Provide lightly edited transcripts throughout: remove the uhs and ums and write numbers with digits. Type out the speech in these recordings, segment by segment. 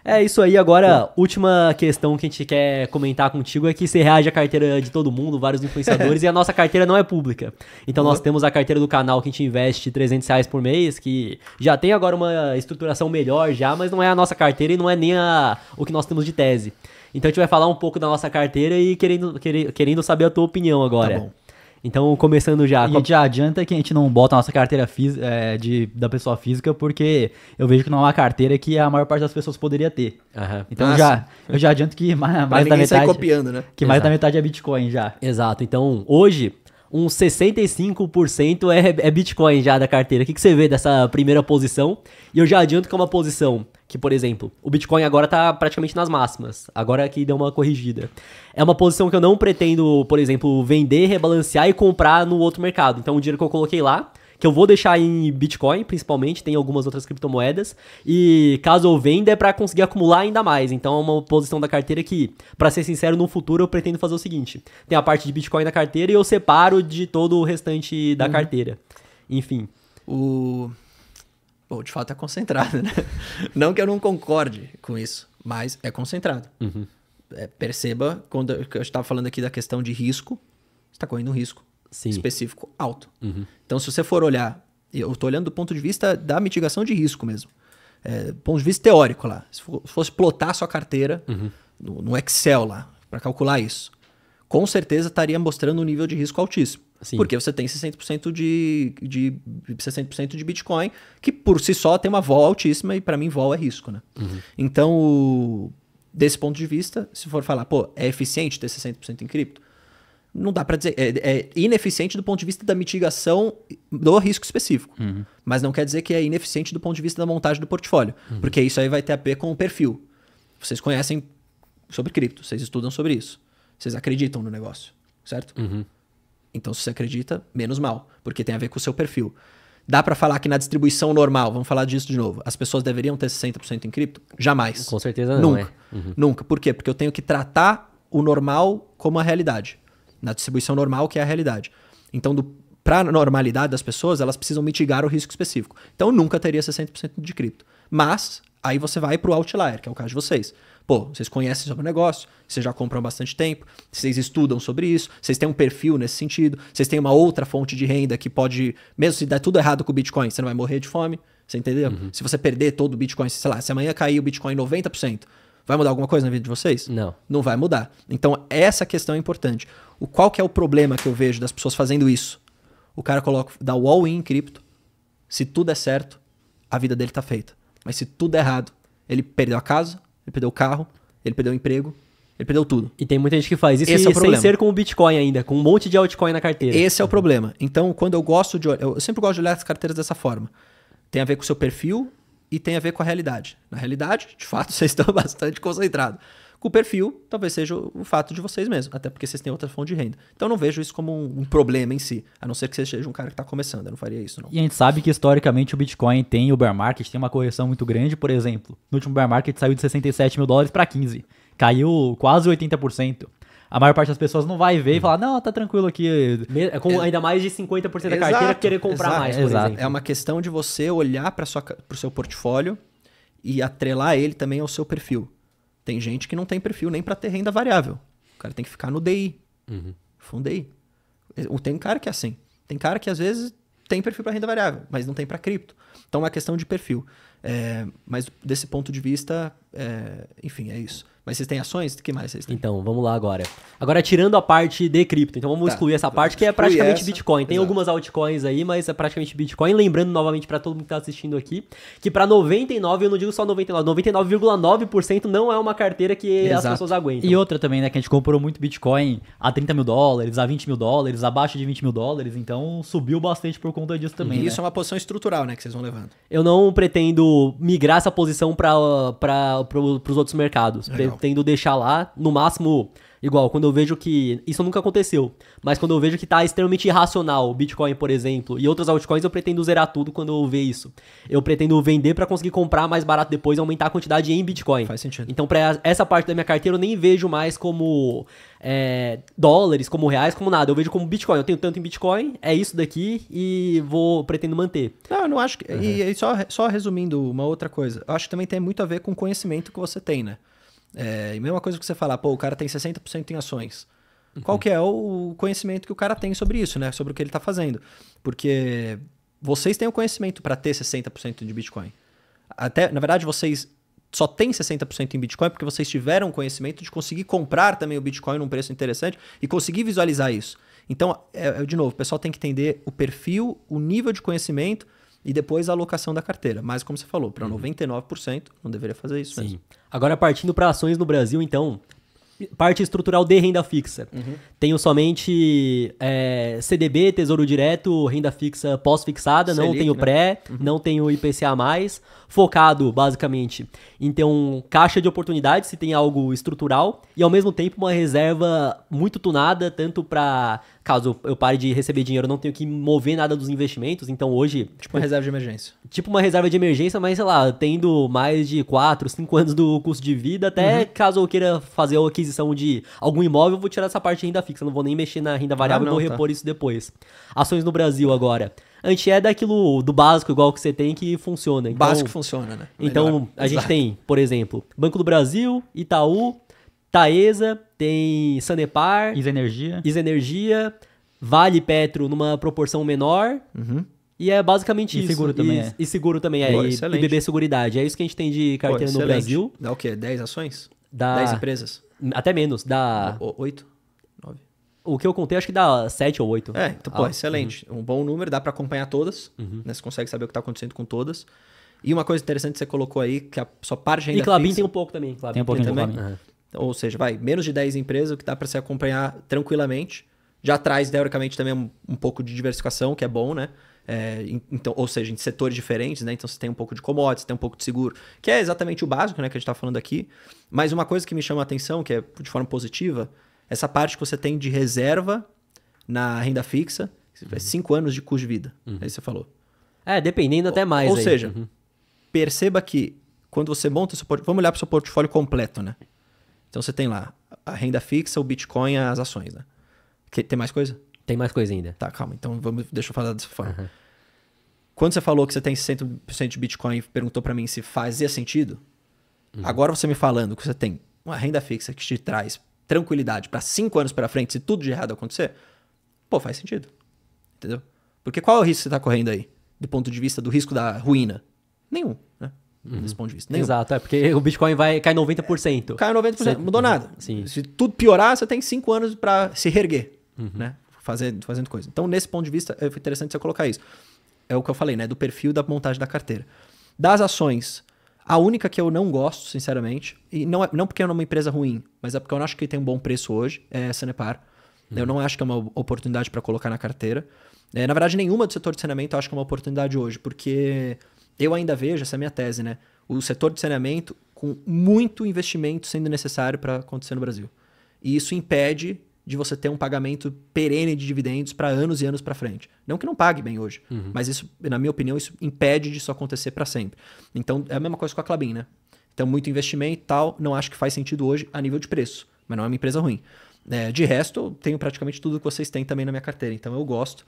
É isso aí, agora, última questão que a gente quer comentar contigo é que você reage à carteira de todo mundo, vários influenciadores, e a nossa carteira não é pública. Então nós temos a carteira do canal que a gente investe R$ 300 por mês, que já tem agora uma estruturação melhor já, mas não é a nossa carteira e não é nem o que nós temos de tese. Então a gente vai falar um pouco da nossa carteira e querendo saber a tua opinião agora. Tá bom. Então, começando já. E já adianta que a gente não bota a nossa carteira da pessoa física, porque eu vejo que não é uma carteira que a maior parte das pessoas poderia ter. Aham. Então eu já adianto que mais Pra da ninguém sair metade. copiando, né? Que mais Exato. da metade é Bitcoin já. Exato. Então, hoje, uns 65% é Bitcoin já da carteira. O que você vê dessa primeira posição? E eu já adianto que é uma posição que, por exemplo, o Bitcoin agora tá praticamente nas máximas. Agora que deu uma corrigida. É uma posição que eu não pretendo, por exemplo, vender, rebalancear e comprar no outro mercado. Então, o dinheiro que eu coloquei lá, que eu vou deixar em Bitcoin, principalmente, tem algumas outras criptomoedas, e caso eu venda é pra conseguir acumular ainda mais. Então é uma posição da carteira que, pra ser sincero, no futuro eu pretendo fazer o seguinte: tem a parte de Bitcoin na carteira e eu separo de todo o restante da carteira. Enfim. Bom, de fato é concentrado, né? Não que eu não concorde com isso, mas é concentrado. Perceba, quando eu estava falando aqui da questão de risco, você está correndo um risco Sim. específico alto. Então, se você for olhar, eu estou olhando do ponto de vista da mitigação de risco mesmo, do ponto de vista teórico lá, se fosse plotar a sua carteira no Excel lá, para calcular isso, com certeza estaria mostrando um nível de risco altíssimo. Sim. Porque você tem 60% de Bitcoin, que por si só tem uma vol altíssima, e para mim vol é risco, né? Então, desse ponto de vista, se for falar, pô, é eficiente ter 60% em cripto? Não dá para dizer. É ineficiente do ponto de vista da mitigação do risco específico. Mas não quer dizer que é ineficiente do ponto de vista da montagem do portfólio. Porque isso aí vai ter a ver com o perfil. Vocês conhecem sobre cripto, vocês estudam sobre isso. Vocês acreditam no negócio, certo? Então, se você acredita, menos mal, porque tem a ver com o seu perfil. Dá para falar que na distribuição normal, vamos falar disso de novo, as pessoas deveriam ter 60% em cripto? Jamais. Com certeza não, Nunca. Nunca. Por quê? Porque eu tenho que tratar o normal como a realidade. Na distribuição normal, que é a realidade. Então, para a normalidade das pessoas, elas precisam mitigar o risco específico. Então, eu nunca teria 60% de cripto. Mas, aí você vai para o outlier, que é o caso de vocês. Pô, vocês conhecem sobre o negócio, vocês já compram há bastante tempo, vocês estudam sobre isso, vocês têm um perfil nesse sentido, vocês têm uma outra fonte de renda que pode, mesmo se der tudo errado com o Bitcoin, você não vai morrer de fome, você entendeu? Se você perder todo o Bitcoin, sei lá, se amanhã cair o Bitcoin 90%, vai mudar alguma coisa na vida de vocês? Não. Não vai mudar. Então, essa questão é importante. Qual que é o problema que eu vejo das pessoas fazendo isso? O cara dá o all-in em cripto, se tudo é certo, a vida dele tá feita. Mas se tudo é errado, ele perdeu a casa, ele perdeu o carro, ele perdeu o emprego, ele perdeu tudo. E tem muita gente que faz isso Esse é o sem problema. ser com o Bitcoin ainda, com um monte de altcoin na carteira. Esse é o problema. Então, quando eu gosto de olhar, eu sempre gosto de olhar as carteiras dessa forma. Tem a ver com o seu perfil e tem a ver com a realidade. Na realidade, de fato, vocês estão bastante concentrados. Com o perfil, talvez seja o fato de vocês mesmos, até porque vocês têm outra fonte de renda. Então, eu não vejo isso como um problema em si, a não ser que você seja um cara que está começando. Eu não faria isso, não. E a gente sabe que historicamente o Bitcoin tem o bear market, tem uma correção muito grande. Por exemplo, no último bear market saiu de 67 mil dólares para 15. Caiu quase 80%. A maior parte das pessoas não vai ver e falar, não, tá tranquilo aqui. Com ainda mais de 50% da carteira querer comprar mais, por exemplo. É uma questão de você olhar para o seu portfólio e atrelar ele também ao seu perfil. Tem gente que não tem perfil nem para ter renda variável. O cara tem que ficar no DI. Fundo DI. Tem cara que é assim. Tem cara que às vezes tem perfil para renda variável, mas não tem para cripto. Então é uma questão de perfil. Mas desse ponto de vista, enfim, é isso. Mas vocês têm ações? O que mais vocês têm? Então, vamos lá agora. Agora, tirando a parte de cripto. Então, vamos excluir essa parte que é praticamente Bitcoin. Tem algumas altcoins aí, mas é praticamente Bitcoin. Lembrando novamente para todo mundo que tá assistindo aqui, que para 99, eu não digo só 99, 99,9% não é uma carteira que as pessoas aguentam. E outra também, né, que a gente comprou muito Bitcoin a 30 mil dólares, a 20 mil dólares, abaixo de 20 mil dólares, então subiu bastante por conta disso também. E isso né? é uma posição estrutural, né, que vocês vão levando. Eu não pretendo migrar essa posição para os outros mercados. Legal. Pretendo deixar lá, no máximo, Igual, quando eu vejo que... Isso nunca aconteceu. Mas quando eu vejo que tá extremamente irracional, o Bitcoin, por exemplo, e outros altcoins, eu pretendo zerar tudo quando eu ver isso. Eu pretendo vender pra conseguir comprar mais barato depois e aumentar a quantidade em Bitcoin. Faz sentido. Então, pra essa parte da minha carteira, eu nem vejo mais como dólares, como reais, como nada. Eu vejo como Bitcoin. Eu tenho tanto em Bitcoin, é isso daqui e pretendo manter. Não, eu não acho que... E só resumindo uma outra coisa. Eu acho que também tem muito a ver com o conhecimento que você tem, né? E mesma coisa que você falar, pô, o cara tem 60% em ações. Qual que é o conhecimento que o cara tem sobre isso, né? Sobre o que ele tá fazendo. Porque vocês têm o conhecimento para ter 60% de Bitcoin. Na verdade, vocês só têm 60% em Bitcoin porque vocês tiveram o conhecimento de conseguir comprar também o Bitcoin num preço interessante e conseguir visualizar isso. Então, de novo, o pessoal tem que entender o perfil, o nível de conhecimento e depois a alocação da carteira. Mas, como você falou, para 99% não deveria fazer isso mesmo. Agora, partindo para ações no Brasil, então, parte estrutural de renda fixa. Tenho somente CDB, Tesouro Direto, renda fixa pós-fixada, não tenho pré, não tenho IPCA+, focado, basicamente, em ter um caixa de oportunidades, se tem algo estrutural, e ao mesmo tempo uma reserva muito tunada, tanto para, caso eu pare de receber dinheiro, eu não tenho que mover nada dos investimentos, então hoje... Tipo uma reserva de emergência. Tipo uma reserva de emergência, mas sei lá, tendo mais de 4, 5 anos do custo de vida, até caso eu queira fazer a aquisição de algum imóvel, eu vou tirar essa parte de renda fixa, não vou nem mexer na renda variável, vou repor isso depois. Ações no Brasil agora. A gente é daquilo do básico, igual que você tem, que funciona. Então, básico funciona, né? Então, a gente tem, por exemplo, Banco do Brasil, Itaú, Taesa, tem Sanepar, Isa Energia, Vale Petro numa proporção menor. E é basicamente isso. Seguro também e seguro também Pô, e BB Seguridade. É isso que a gente tem de carteira no Brasil. Dá o quê? 10 ações? Dá 10 empresas? Até menos. Dá 8? 9? O que eu contei, acho que dá 7 ou 8. Então, pô, excelente. Um bom número, dá pra acompanhar todas. Né? Você consegue saber o que tá acontecendo com todas. E uma coisa interessante que você colocou aí, que a sua parte de renda E Klabin fixa... tem um pouco também. Klabin Tem um pouquinho também. também. Ou seja, menos de 10 empresas, o que dá pra você acompanhar tranquilamente. Já traz, teoricamente, também um pouco de diversificação, que é bom, né? Então, ou seja, em setores diferentes, né? Então você tem um pouco de commodities, tem um pouco de seguro, que é exatamente o básico, né, que a gente tá falando aqui. Mas uma coisa que me chama a atenção, que é de forma positiva, essa parte que você tem de reserva na renda fixa, 5 anos de custo de vida. Aí você falou. Dependendo até mais. Ou aí. seja, perceba que quando você monta o seu portfólio, vamos olhar para o seu portfólio completo, né? Então você tem lá a renda fixa, o Bitcoin, as ações, né? Tem mais coisa? Tem mais coisa ainda. Tá, calma. Então deixa eu falar dessa forma. Quando você falou que você tem 60% de Bitcoin e perguntou para mim se fazia sentido, agora você me falando que você tem uma renda fixa que te traz tranquilidade para 5 anos para frente, se tudo de errado acontecer, pô, faz sentido. Entendeu? Porque qual é o risco que você tá correndo aí? Do ponto de vista do risco da ruína? Nenhum, né? Desse ponto de vista. Nenhum. Exato, porque o Bitcoin cai 90%. Cai 90%, não mudou nada. Sim. Se tudo piorar, você tem 5 anos para se reerguer, né? Fazendo coisa. Então, nesse ponto de vista, é interessante você colocar isso. É o que eu falei, né? Do perfil da montagem da carteira. Das ações, a única que eu não gosto, sinceramente, e não porque é uma empresa ruim, mas é porque eu não acho que tem um bom preço hoje, é a Sanepar. Eu não acho que é uma oportunidade para colocar na carteira. Na verdade, nenhuma do setor de saneamento eu acho que é uma oportunidade hoje, porque eu ainda vejo, essa é a minha tese, né? O setor de saneamento com muito investimento sendo necessário para acontecer no Brasil. E isso impede de você ter um pagamento perene de dividendos para anos e anos para frente. Não que não pague bem hoje, mas isso, na minha opinião, isso impede disso acontecer para sempre. Então, é a mesma coisa com a Klabin, né? Então, muito investimento e tal, não acho que faz sentido hoje a nível de preço, mas não é uma empresa ruim. De resto, eu tenho praticamente tudo que vocês têm também na minha carteira, então eu gosto.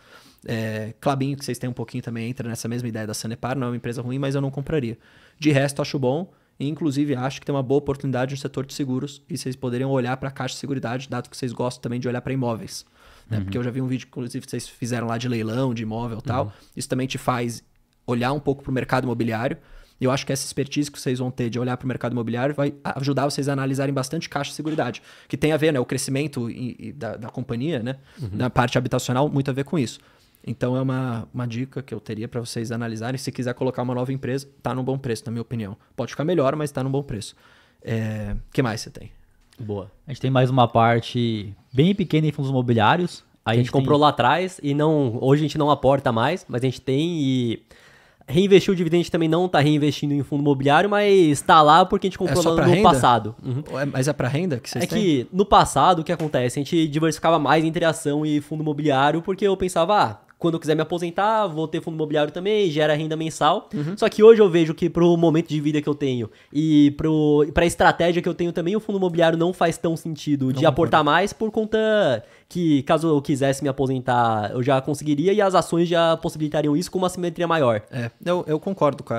Klabin, que vocês têm um pouquinho também, entra nessa mesma ideia da Sanepar, não é uma empresa ruim, mas eu não compraria. De resto, acho bom. E, inclusive, acho que tem uma boa oportunidade no setor de seguros e vocês poderiam olhar para a Caixa de Seguridade, dado que vocês gostam também de olhar para imóveis. Né? Porque eu já vi um vídeo, inclusive, que vocês fizeram lá de leilão, de imóvel e tal. Isso também te faz olhar um pouco para o mercado imobiliário. E eu acho que essa expertise que vocês vão ter de olhar para o mercado imobiliário vai ajudar vocês a analisarem bastante Caixa de Seguridade, que tem a ver, né, o crescimento da companhia, né, na parte habitacional, muito a ver com isso. Então é uma dica que eu teria para vocês analisarem. Se quiser colocar uma nova empresa, tá num bom preço, na minha opinião. Pode ficar melhor, mas tá num bom preço. Que mais você tem? Boa. A gente tem mais uma parte bem pequena em fundos imobiliários. A gente comprou lá atrás e hoje a gente não aporta mais, mas a gente tem e reinvestir o dividendo, a gente também não tá reinvestindo em fundo imobiliário, mas tá lá porque a gente comprou só pra no renda? passado. Uhum. Mas é pra renda que vocês É têm? que no passado o que acontece? A gente diversificava mais entre ação e fundo imobiliário porque eu pensava, quando eu quiser me aposentar, vou ter fundo imobiliário também, gera renda mensal. Só que hoje eu vejo que pro momento de vida que eu tenho e pra estratégia que eu tenho também, o fundo imobiliário não faz tão sentido de aportar mais por conta que, caso eu quisesse me aposentar, eu já conseguiria e as ações já possibilitariam isso com uma simetria maior. Eu concordo com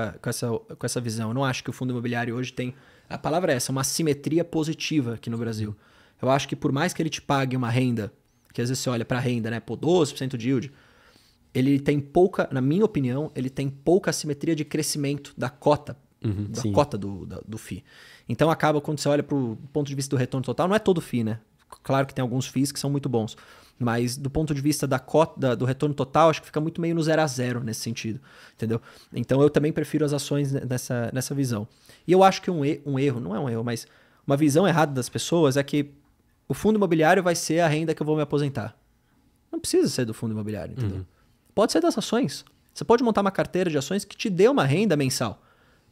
essa visão. Eu não acho que o fundo imobiliário hoje tem... A palavra é essa, uma simetria positiva aqui no Brasil. Eu acho que por mais que ele te pague uma renda, que às vezes você olha pra renda, né? 12% de yield, ele tem pouca, na minha opinião, ele tem pouca simetria de crescimento da cota, cota do FII. Então acaba, quando você olha pro ponto de vista do retorno total, não é todo FII, né? Claro que tem alguns FIIs que são muito bons, mas do ponto de vista da cota, do retorno total, acho que fica muito meio no 0 a 0 nesse sentido, entendeu? Então eu também prefiro as ações nessa visão. E eu acho que um erro, não é um erro, mas uma visão errada das pessoas é que o fundo imobiliário vai ser a renda que eu vou me aposentar. Não precisa ser do fundo imobiliário, entendeu? Pode ser das ações. Você pode montar uma carteira de ações que te dê uma renda mensal.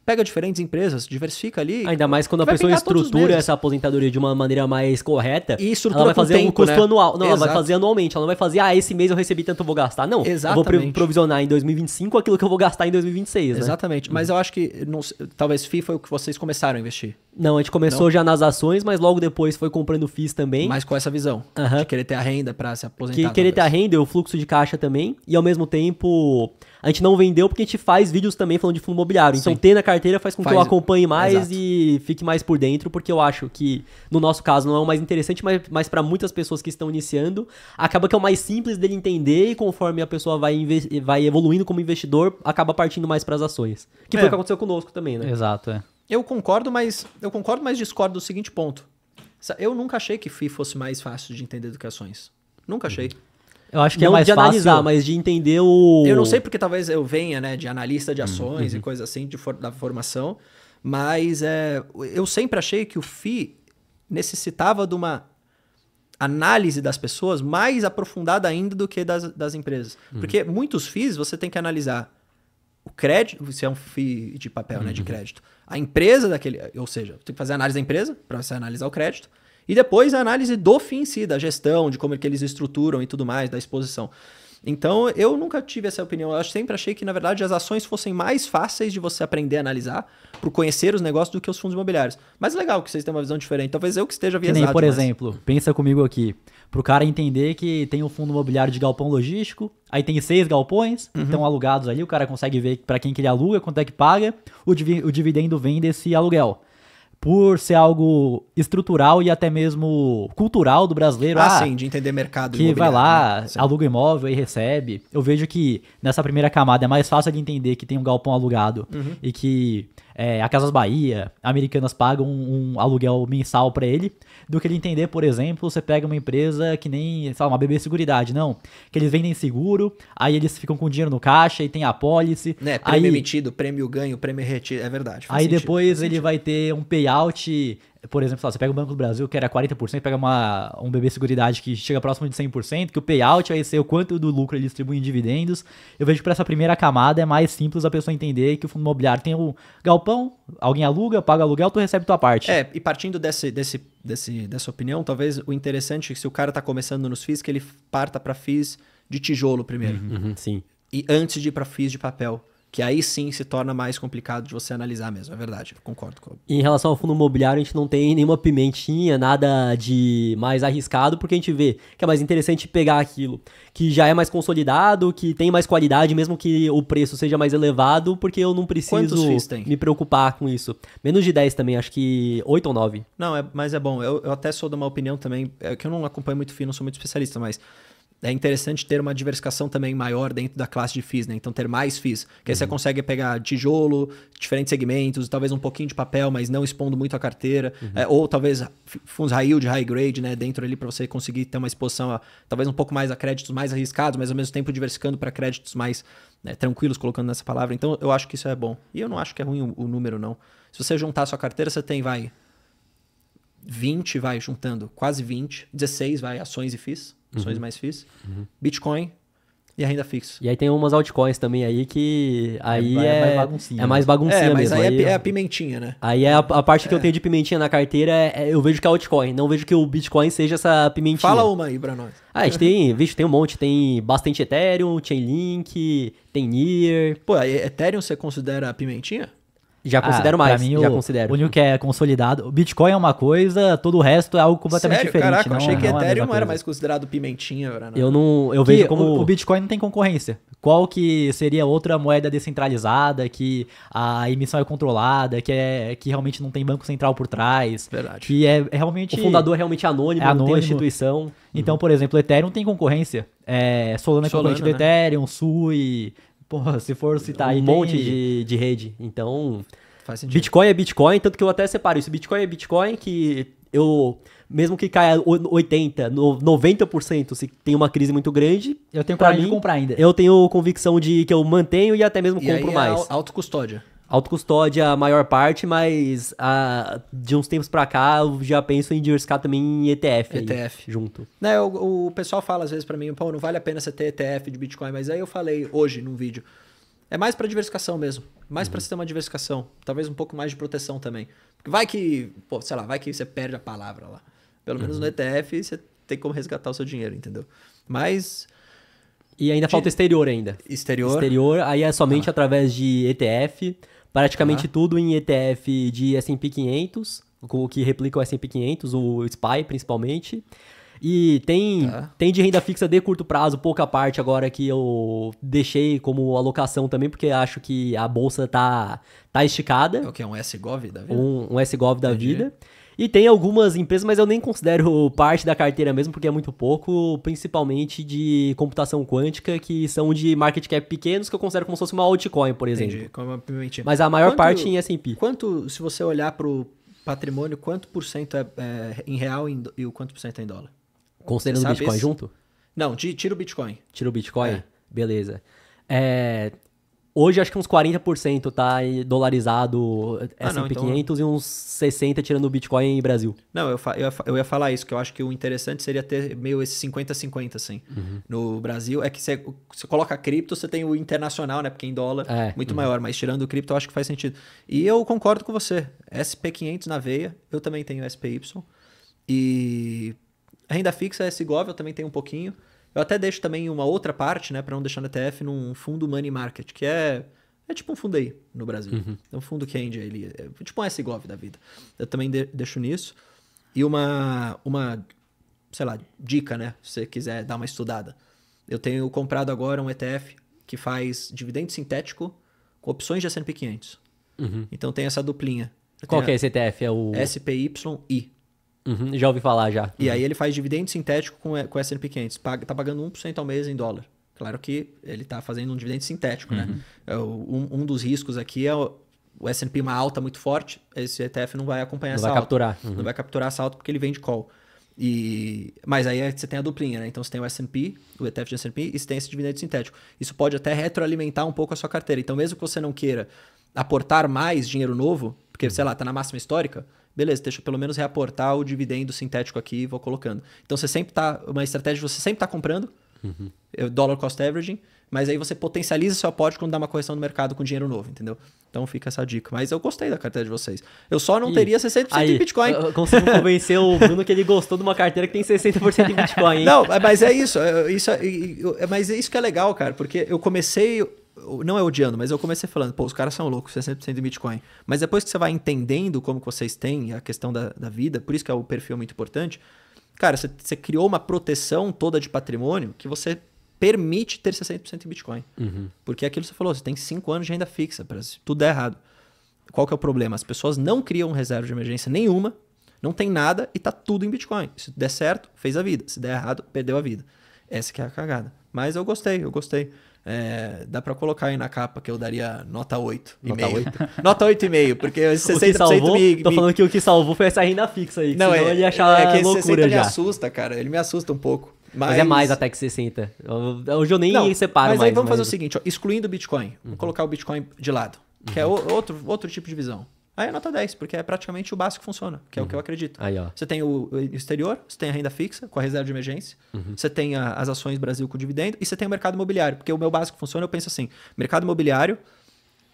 Pega diferentes empresas, diversifica ali. Ainda mais quando a vai pessoa pingar todos os estrutura meses. essa aposentadoria de uma maneira mais correta. E estrutura ela vai com fazer tempo, um custo né? anual. Não, ela vai Exato. fazer anualmente. Ela não vai fazer, esse mês eu recebi tanto, eu vou gastar. Não, eu vou Exatamente. provisionar em 2025 aquilo que eu vou gastar em 2026, né? Exatamente. Mas eu acho que talvez FII foi o que vocês começaram a investir. Não, a gente começou já nas ações, mas logo depois foi comprando FIIs também. Mas com essa visão de querer ter a renda para se aposentar. Que querer ter a renda e o fluxo de caixa também. E ao mesmo tempo, a gente não vendeu porque a gente faz vídeos também falando de fundo imobiliário. Então ter na carteira faz com que eu acompanhe mais Exato. e fique mais por dentro, porque eu acho que, no nosso caso, não é o mais interessante, mas para muitas pessoas que estão iniciando, acaba que é o mais simples dele entender e conforme a pessoa vai evoluindo como investidor, acaba partindo mais para as ações. Que foi o que aconteceu conosco também, né? Exato, Eu concordo, mas discordo do seguinte ponto. Eu nunca achei que FII fosse mais fácil de entender do que ações. Nunca achei. Eu acho que Não é mais de fácil... analisar, mas de entender o... Eu não sei porque talvez eu venha, né, de analista de ações e coisa assim, da formação, mas eu sempre achei que o FII necessitava de uma análise das pessoas mais aprofundada ainda do que das empresas. Porque muitos FIIs você tem que analisar o crédito, se é um FII de papel, né, de crédito, a empresa daquele, ou seja, tem que fazer a análise da empresa para você analisar o crédito, e depois a análise do FII em si, da gestão, de como é que eles estruturam e tudo mais, da exposição. Então, eu nunca tive essa opinião. Eu sempre achei que, na verdade, as ações fossem mais fáceis de você aprender a analisar, por conhecer os negócios, do que os fundos imobiliários. Mas legal que vocês têm uma visão diferente. Talvez eu que esteja Que viesado. nem, por exemplo, pensa comigo aqui. Pro cara entender que tem um fundo imobiliário de galpão logístico, aí tem 6 galpões, estão alugados ali, o cara consegue ver para quem que ele aluga, quanto é que paga, o dividendo vem desse aluguel. Por ser algo estrutural e até mesmo cultural do brasileiro. Sim, de entender mercado que vai imobiliário. lá, Né? aluga imóvel e recebe. Eu vejo que nessa primeira camada é mais fácil de entender que tem um galpão alugado e que a Casas Bahia, Americanas pagam um aluguel mensal pra ele, do que ele entender, por exemplo, você pega uma empresa que nem, sei lá, uma BB Seguridade, não. Que eles vendem seguro, aí eles ficam com dinheiro no caixa e tem a apólice. Né? Prêmio emitido, prêmio ganho, prêmio retido, é verdade. Aí depois ele vai ter um payout, por exemplo, você pega o Banco do Brasil, que era 40%, pega um BB Seguridade que chega próximo de 100%, que o payout vai ser o quanto do lucro ele distribui em dividendos. Eu vejo que para essa primeira camada é mais simples a pessoa entender que o fundo imobiliário tem o galpão, alguém aluga, paga aluguel, tu recebe tua parte. E partindo dessa opinião, talvez o interessante é que se o cara tá começando nos FIIs, que ele parta para FIIs de tijolo primeiro. sim. E antes de ir para FIIs de papel. Que aí sim se torna mais complicado de você analisar mesmo, é verdade, eu concordo com E em relação ao fundo imobiliário, a gente não tem nenhuma pimentinha, nada de mais arriscado, porque a gente vê que é mais interessante pegar aquilo que já é mais consolidado, que tem mais qualidade, mesmo que o preço seja mais elevado, porque eu não preciso me preocupar com isso. Menos de 10 também, acho que 8 ou 9. Não, mas é bom, eu até sou de uma opinião também, que eu não acompanho muito FII, não sou muito especialista, mas... É interessante ter uma diversificação também maior dentro da classe de FIIs, né? Então ter mais FIIs, que aí você consegue pegar tijolo, diferentes segmentos, talvez um pouquinho de papel, mas não expondo muito a carteira, ou talvez fundos high yield, high grade, né? Dentro ali para você conseguir ter uma exposição talvez um pouco mais a créditos mais arriscados, mas ao mesmo tempo diversificando para créditos mais tranquilos, colocando nessa palavra. Então eu acho que isso é bom. E eu não acho que é ruim o número, não. Se você juntar a sua carteira, você tem, 20, juntando quase 20, 16, ações e FIIs. Ações mais FIIs. Bitcoin, E a renda fixa. E aí tem umas altcoins também aí que aí mais baguncinha, é mais baguncinha Mas mesmo. aí é a pimentinha, né? Aí é a parte que eu tenho de pimentinha na carteira, eu vejo que é altcoin, não vejo que o Bitcoin seja essa pimentinha. Fala uma aí pra nós. A gente tem, vixe, tem um monte, tem bastante Ethereum, Chainlink, tem Near, Pô, a Ethereum você considera a pimentinha? já considero pra mais, mim, já o considero. único que é consolidado. O Bitcoin é uma coisa, todo o resto é algo completamente Sério? diferente. Caraca, eu achei que não é a mesma Ethereum era coisa. mais considerado pimentinha. Eu vejo Que como... o Bitcoin não tem concorrência. Qual que seria outra moeda descentralizada, que a emissão é controlada, que realmente não tem banco central por trás, Verdade. que é realmente... O fundador é realmente anônimo, É não tem anônimo. instituição. Então, por exemplo, o Ethereum tem concorrência. Solana é Solana, concorrente do né? Ethereum, Sui... Porra, se for citar aí... Um tem- monte de rede. Então, Faz sentido. Bitcoin é Bitcoin, tanto que eu até separo isso. Bitcoin é Bitcoin, que eu, mesmo que caia 80%, 90%, se tem uma crise muito grande, Eu tenho pra coragem de mim, comprar ainda. eu tenho convicção de que eu mantenho e até mesmo E aí compro é mais. autocustódia. Autocustódia a maior parte, mas de uns tempos pra cá eu já penso em diversificar também em ETF. aí, ETF. junto. Né, o pessoal fala às vezes pra mim, pô, não vale a pena você ter ETF de Bitcoin, mas aí eu falei hoje num vídeo. É mais pra diversificação mesmo. Mais pra você ter uma diversificação. Talvez um pouco mais de proteção também. Porque vai que, pô, sei lá, vai que você perde a palavra lá. Pelo menos no ETF você tem como resgatar o seu dinheiro, entendeu? Mas E ainda falta exterior ainda. exterior, Exterior, aí é somente através de ETF, praticamente Tá. tudo em ETF de S&P 500, o que replica o S&P 500, o SPY principalmente. E Tá. tem de renda fixa de curto prazo, pouca parte agora que eu deixei como alocação também, porque acho que a bolsa tá esticada, é o que? Um S-Gov da vida? um SGOV da Entendi. vida. E tem algumas empresas, mas eu nem considero parte da carteira mesmo, porque é muito pouco, principalmente de computação quântica, que são de market cap pequenos, que eu considero como se fosse uma altcoin, por exemplo. Entendi, como uma pimentinha. Mas a maior Quanto- parte em S&P. Quanto, se você olhar pro patrimônio, quanto por cento é em real e o quanto por cento é em dólar? Considerando o sabe Bitcoin isso? junto? Não, tira o Bitcoin. Tira o Bitcoin? É. Beleza. Hoje acho que uns 40% tá dolarizado S&P não, então- 500 e uns 60% tirando o Bitcoin em Brasil. Não, eu ia falar isso, que eu acho que o interessante seria ter meio esse 50-50, assim. No Brasil, é que você coloca cripto, você tem o internacional, né? Porque em dólar É, muito maior, mas tirando o cripto eu acho que faz sentido. E eu concordo com você. SP500 na veia, eu também tenho SPY. E a renda fixa, SGOV, eu também tenho um pouquinho. Eu até deixo também uma outra parte, né, para não deixar no ETF, num fundo money market, que é tipo um fundo aí no Brasil. É um fundo que rende ele, é tipo um SGOV da vida. Eu também deixo nisso. E uma, sei lá, dica, né, se você quiser dar uma estudada. Eu tenho comprado agora um ETF que faz dividendo sintético com opções de S&P 500. Então tem essa duplinha. Qual que é esse ETF? É o... SPYI. Uhum, já ouvi falar já. E aí ele faz dividendo sintético com o S&P 500. Tá pagando 1% ao mês em dólar. Claro que ele tá fazendo um dividendo sintético, né? Um dos riscos aqui é o S&P uma alta muito forte, esse ETF não vai acompanhar Não essa vai alta. capturar. Não vai capturar essa alta porque ele vende call. Mas aí você tem a duplinha, né? Então você tem o S&P, o ETF de S&P, e você tem esse dividendo sintético. Isso pode até retroalimentar um pouco a sua carteira. Então mesmo que você não queira aportar mais dinheiro novo, porque, sei lá, tá na máxima histórica, beleza, deixa eu pelo menos reaportar o dividendo sintético aqui e vou colocando. Então você sempre tá, uma estratégia, você sempre tá comprando, dollar cost averaging, mas aí você potencializa seu aporte quando dá uma correção no mercado com dinheiro novo, entendeu? Então fica essa dica. Mas eu gostei da carteira de vocês. Eu só não teria 60% Aí, em Bitcoin. eu consigo convencer o Bruno que ele gostou de uma carteira que tem 60% em Bitcoin, hein? Não, mas é isso. Mas é isso que é legal, cara, porque eu comecei, não é odiando, mas eu comecei falando, pô, os caras são loucos, 60% em Bitcoin. Mas depois que você vai entendendo como que vocês têm a questão da vida, por isso que é o perfil muito importante, cara, você criou uma proteção toda de patrimônio que você permite ter 60% em Bitcoin. Porque é aquilo que você falou, você tem 5 anos de renda fixa, se tudo der errado. Qual que é o problema? As pessoas não criam reserva de emergência nenhuma, não tem nada e tá tudo em Bitcoin. Se der certo, fez a vida. Se der errado, perdeu a vida. Essa que é a cagada. Mas eu gostei. Dá pra colocar aí na capa que eu daria nota 8. Nota 8? Nota 8,5, porque esses O que 60% salvou, me... tô falando que o que salvou foi essa renda fixa aí, que Não, senão ele ia achar que esse loucura 60 me já. assusta, cara. Ele me assusta um pouco. Mas é mais até que 60. Hoje eu nem separo mas mais. aí vamos fazer o seguinte, ó, excluindo o Bitcoin. Vamos colocar o Bitcoin de lado, que é outro tipo de visão. Aí é nota 10, porque é praticamente o básico que funciona, que é o que eu acredito. Aí, ó. Você tem o exterior, você tem a renda fixa com a reserva de emergência, você tem as ações Brasil com dividendo e você tem o mercado imobiliário, porque o meu básico funciona, eu penso assim, mercado imobiliário,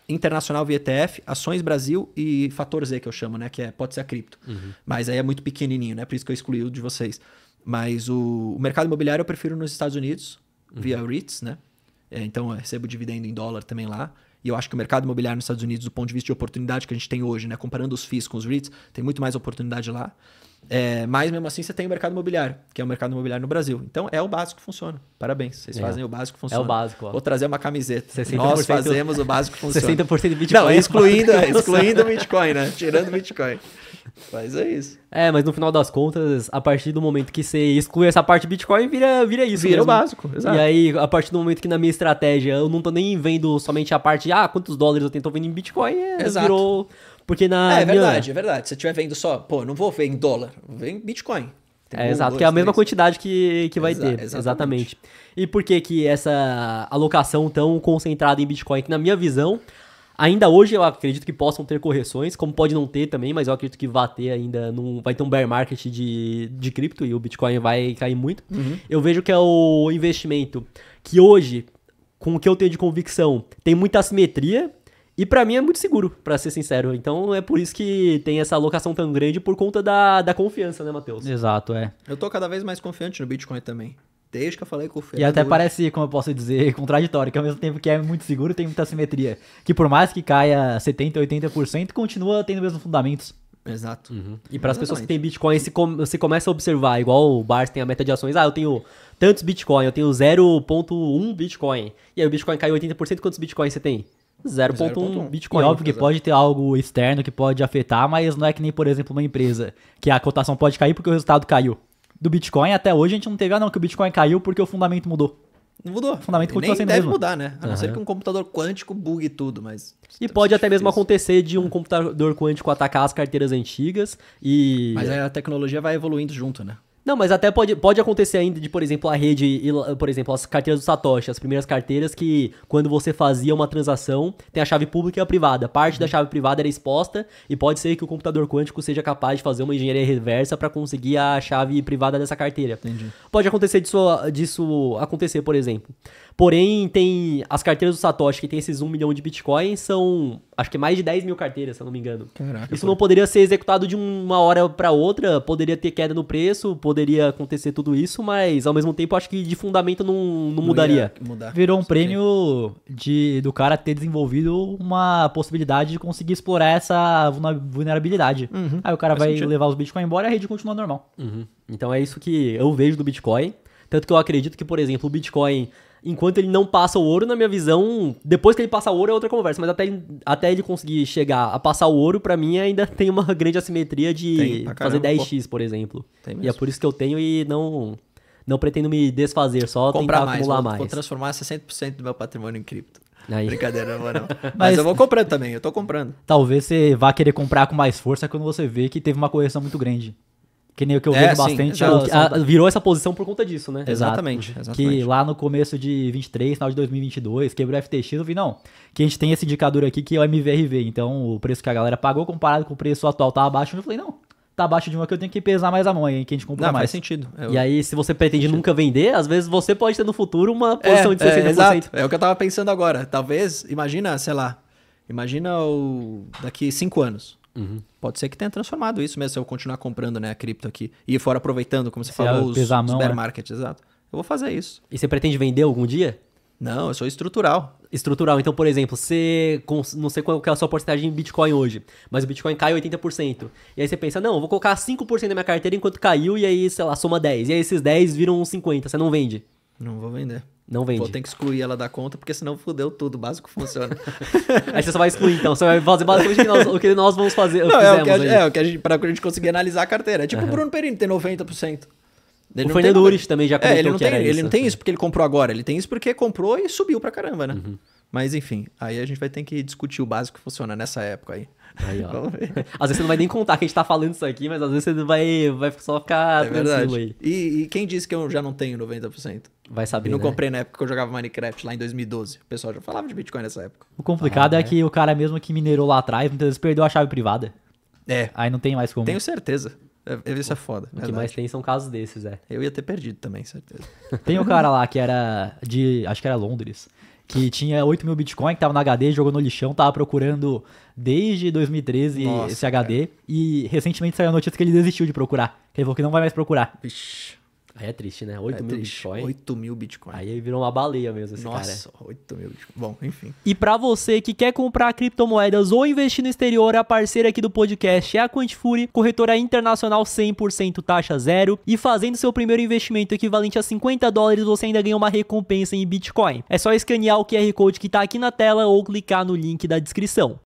internacional via ETF, ações Brasil e fator Z que eu chamo, né, que pode ser a cripto. Mas aí é muito pequenininho, né, por isso que eu excluí o de vocês. Mas o mercado imobiliário eu prefiro nos Estados Unidos, via REITs, né? Então eu recebo dividendo em dólar também lá. E eu acho que o mercado imobiliário nos Estados Unidos, do ponto de vista de oportunidade que a gente tem hoje, né? Comparando os FIIs com os REITs, tem muito mais oportunidade lá. Mas mesmo assim você tem o mercado imobiliário, que é o mercado imobiliário no Brasil. Então é o básico que funciona. Parabéns, vocês fazem o básico que funciona. É o básico, ó. Vou trazer uma camiseta. 60% Nós fazemos o básico que funciona. 60% de Bitcoin. Não, excluindo o Bitcoin, né? Tirando o Bitcoin. Mas é isso. Mas no final das contas, a partir do momento que você exclui essa parte de Bitcoin, vira isso Vira mesmo. o básico, exato. E aí, a partir do momento que na minha estratégia eu não tô nem vendo somente a parte de quantos dólares eu tenho, tô vendo em Bitcoin, Exato. virou... Porque É verdade. Se você estiver vendo só, não vou ver em dólar, vou ver em Bitcoin. Tem exato, dois, que é a mesma três. quantidade que vai ter. Exatamente. E por que essa alocação tão concentrada em Bitcoin? Que na minha visão, ainda hoje eu acredito que possam ter correções, como pode não ter também, mas eu acredito que vai ter ainda, vai ter um bear market de cripto e o Bitcoin vai cair muito. Eu vejo que é o investimento que hoje, com o que eu tenho de convicção, tem muita assimetria. E pra mim é muito seguro, pra ser sincero. Então é por isso que tem essa alocação tão grande por conta da confiança, né, Matheus? Exato, Eu tô cada vez mais confiante no Bitcoin também. Desde que eu falei com o Fernando. E até parece, como eu posso dizer, contraditório, que ao mesmo tempo que é muito seguro, tem muita simetria. Que por mais que caia 70%, 80%, continua tendo os mesmos fundamentos. Exato. E para as pessoas que têm Bitcoin, você começa a observar, igual o Bars tem a meta de ações, eu tenho tantos Bitcoin, eu tenho 0.1 Bitcoin. E aí o Bitcoin caiu 80%, quantos Bitcoin você tem? 0.1 Bitcoin. E óbvio que pode ter algo externo que pode afetar, mas não é que nem, por exemplo, uma empresa, que a cotação pode cair porque o resultado caiu. Do Bitcoin, até hoje, a gente não teve, não, que o Bitcoin caiu porque o fundamento mudou. Não mudou. O fundamento continua nem sendo deve mesmo. mudar, né? A não ser que um computador quântico bugue tudo, mas... E pode até mesmo acontecer de um computador quântico atacar as carteiras antigas e... Mas aí a tecnologia vai evoluindo junto, né? Não, mas até pode acontecer ainda de, por exemplo, a rede, por exemplo, as carteiras do Satoshi, as primeiras carteiras que, quando você fazia uma transação, tem a chave pública e a privada. Parte da chave privada era exposta e pode ser que o computador quântico seja capaz de fazer uma engenharia reversa para conseguir a chave privada dessa carteira. Entendi. Pode acontecer disso acontecer, por exemplo. Porém, tem as carteiras do Satoshi, que tem esses 1 milhão de Bitcoin, são, acho que mais de 10 mil carteiras, se eu não me engano. Caraca, Isso não poderia ser executado de uma hora para outra, poderia ter queda no preço, poderia acontecer tudo isso, mas ao mesmo tempo acho que de fundamento não mudaria. Mudar. Virou um prêmio do cara ter desenvolvido uma possibilidade de conseguir explorar essa vulnerabilidade. Aí o cara vai levar os Bitcoin embora e a rede continua normal. Então é isso que eu vejo do Bitcoin. Tanto que eu acredito que, por exemplo, o Bitcoin, enquanto ele não passa o ouro, na minha visão, depois que ele passa o ouro é outra conversa, mas até ele conseguir chegar a passar o ouro, pra mim ainda tem uma grande assimetria de fazer 10x, por exemplo. E é por isso que eu tenho e não pretendo me desfazer, só tentar acumular mais. Vou transformar 60% do meu patrimônio em cripto. Aí. Brincadeira, não vou não. Mas eu vou comprando também, eu tô comprando. Talvez você vá querer comprar com mais força quando você vê que teve uma correção muito grande. Que nem o que eu vejo bastante. Virou essa posição por conta disso, né? Exatamente. Que lá no começo de 23, final de 2022, quebrou o FTX, eu vi, que a gente tem esse indicador aqui que é o MVRV. Então, o preço que a galera pagou comparado com o preço atual tá abaixo. Eu falei, tá abaixo de uma que eu tenho que pesar mais a mão aí, que a gente compra mais. Faz sentido. E aí, se você pretende nunca vender, às vezes você pode ter no futuro uma posição de 60%. Exato. É o que eu tava pensando agora. Talvez, imagina daqui 5 anos. Pode ser que tenha transformado isso mesmo, se eu continuar comprando, né, a cripto aqui. E fora aproveitando, como você falou, os bear market, exato. Eu vou fazer isso. E você pretende vender algum dia? Não, eu sou estrutural. Estrutural. Então, por exemplo, não sei qual que é a sua porcentagem em Bitcoin hoje, mas o Bitcoin cai 80%. E aí você pensa, eu vou colocar 5% da minha carteira enquanto caiu, e aí, sei lá, soma 10. E aí esses 10 viram 50, você não vende? Não vou vender. Não vende. Vou ter que excluir ela da conta, porque senão fudeu tudo, o básico funciona. Aí você só vai excluir, então. Você vai fazer basicamente o que nós vamos fazer. Não, pra gente conseguir analisar a carteira. É tipo o Bruno Perini, tem 90%. O Fernando Urich também já comentou ele não tem isso porque ele comprou agora. Ele tem isso porque comprou e subiu pra caramba, né? Mas enfim, aí a gente vai ter que discutir o básico que funciona nessa época aí. Aí, ó. Vamos ver. Às vezes você não vai nem contar que a gente tá falando isso aqui, mas às vezes você vai só ficar tranquilo aí. E quem disse que eu já não tenho 90%? Vai saber, E não né? comprei na época que eu jogava Minecraft, lá em 2012. O pessoal já falava de Bitcoin nessa época. O complicado é que o cara mesmo que minerou lá atrás, muitas vezes perdeu a chave privada. É, Aí não tem mais como. tenho certeza. Isso é foda. O que verdade. mais tem são casos desses, Eu ia ter perdido também, certeza. Tem o cara lá que era acho que era Londres, que tinha 8 mil Bitcoin, que tava no HD, jogou no lixão, tava procurando desde 2013 Nossa, esse HD. E recentemente saiu a notícia que ele desistiu de procurar. Que ele falou que não vai mais procurar. Vixe. Aí é triste, né? 8 É mil triste. Bitcoin. 8 mil Bitcoin. Aí virou uma baleia mesmo esse Nossa, cara. 8 mil Bitcoin. Bom, enfim. E pra você que quer comprar criptomoedas ou investir no exterior, a parceira aqui do podcast é a Quantifury, corretora internacional 100% taxa zero. E fazendo seu primeiro investimento equivalente a $50, você ainda ganha uma recompensa em Bitcoin. É só escanear o QR Code que tá aqui na tela ou clicar no link da descrição.